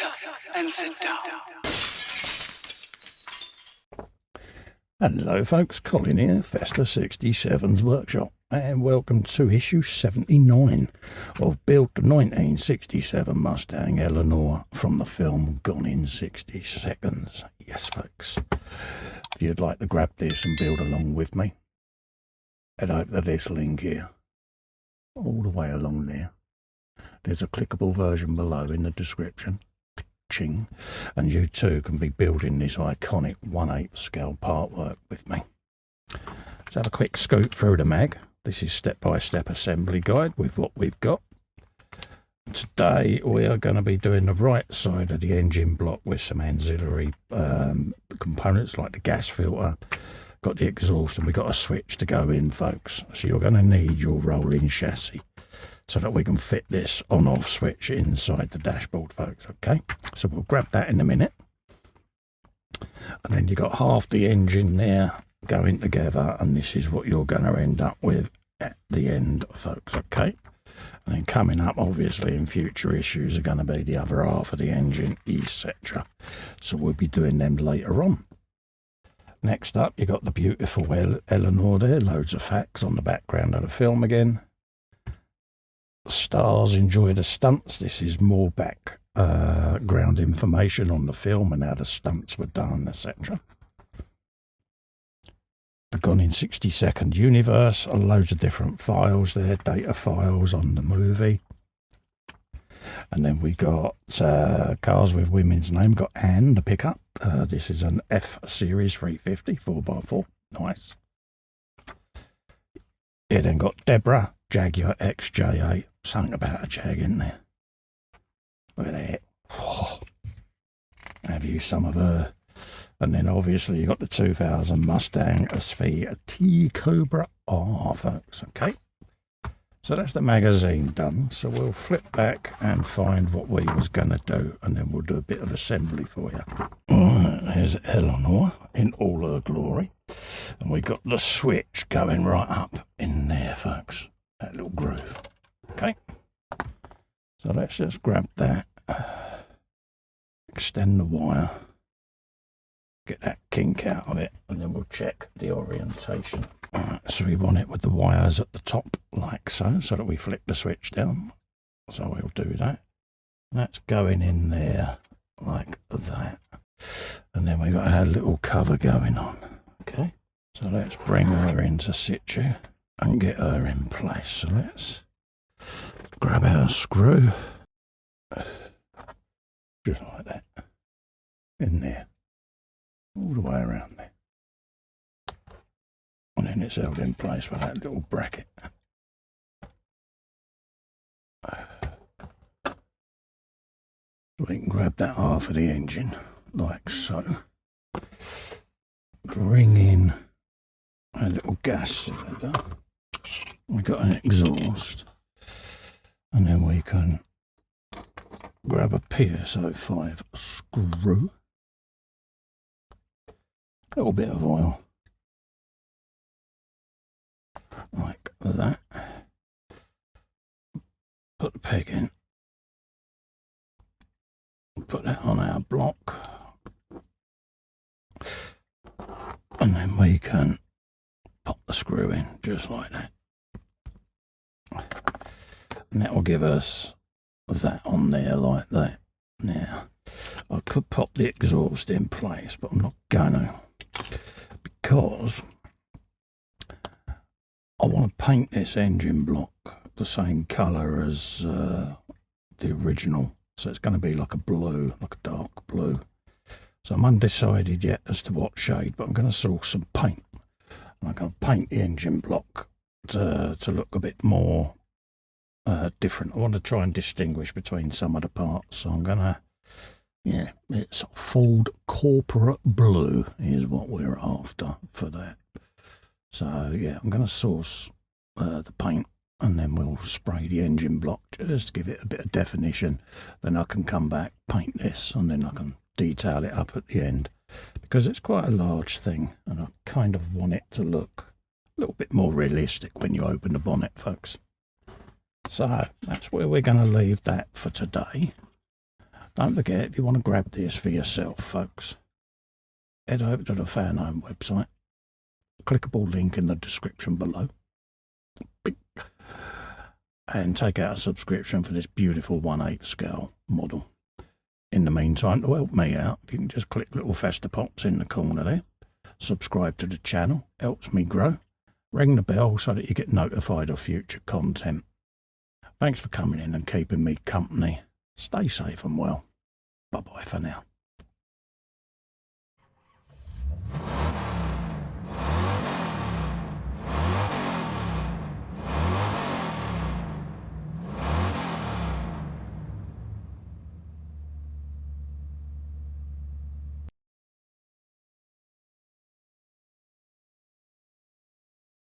up and sit down. Hello folks, Colin here, Festa 67's Workshop, and welcome to issue 79 of Build the 1967 Mustang Eleanor from the film Gone in 60 Seconds. Yes folks, if you'd like to grab this and build along with me, head over to this link here, all the way along there. There's a clickable version below in the description. Ching, and you too can be building this iconic 1/8 scale part work with me. Let's have a quick scoop through the mag. This is step-by-step assembly guide with what we've got. Today we are going to be doing the right side of the engine block with some ancillary components like the gas filter, got the exhaust, and we've got a switch to go in folks. So you're going to need your rolling chassis so that we can fit this on-off switch inside the dashboard, folks, okay? So we'll grab that in a minute. And then you've got half the engine there going together, and this is what you're going to end up with at the end, folks, okay? And then coming up, obviously, in future issues are going to be the other half of the engine, etc. So we'll be doing them later on. Next up, you've got the beautiful Eleanor there, loads of facts on the background of the film again. Stars enjoy the stunts. This is more background information on the film and how the stunts were done, etc. The Gone in 60 Second universe, loads of different files there, data files on the movie. And then we got cars with women's name. Got Anne, the pickup. This is an F Series 350 4x4. Nice. Yeah, then got Deborah, Jaguar XJ8. Something about a Jag in there. Look at that. Oh, have you some of her? And then obviously you got the 2000 Mustang SV T Cobra R, folks. Okay. So that's the magazine done. So we'll flip back and find what we was going to do, and then we'll do a bit of assembly for you. Alright, there's Eleanor in all her glory. And we got the switch going right up in there, folks. That little groove. Okay, so let's just grab that, extend the wire, get that kink out of it, and then we'll check the orientation. Alright, so we want it with the wires at the top, like so, so that we flick the switch down. So we'll do that. That's going in there, like that. And then we've got our little cover going on. Okay, so let's bring her into situ and get her in place. So let's grab our screw, just like that, in there, all the way around there. And then it's held in place with that little bracket. We can grab that half of the engine, like so. Bring in a little gas cylinder. We've got an exhaust. And then we can grab a PSO5 screw, a little bit of oil, like that. Put the peg in, put that on our block, and then we can pop the screw in just like that. And that will give us that on there like that. Now, I could pop the exhaust in place, but I'm not going to, because I want to paint this engine block the same colour as the original. So it's going to be like a blue, like a dark blue. So I'm undecided yet as to what shade, but I'm going to source some paint. And I'm going to paint the engine block to look a bit more different. I want to try and distinguish between some of the parts, so I'm gonna, yeah, it's Ford Corporate Blue is what we're after for that. So yeah, I'm gonna source the paint, and then we'll spray the engine block just to give it a bit of definition. Then I can come back, paint this, and then I can detail it up at the end, because it's quite a large thing, and I kind of want it to look a little bit more realistic when you open the bonnet, folks. So that's where we're going to leave that for today. Don't forget, if you want to grab this for yourself, folks, head over to the Fanhome website, clickable link in the description below, and take out a subscription for this beautiful 1/8 scale model. In the meantime, to help me out, you can just click little festa pops in the corner there, subscribe to the channel, helps me grow, ring the bell so that you get notified of future content. Thanks for coming in and keeping me company. Stay safe and well. Bye-bye for now.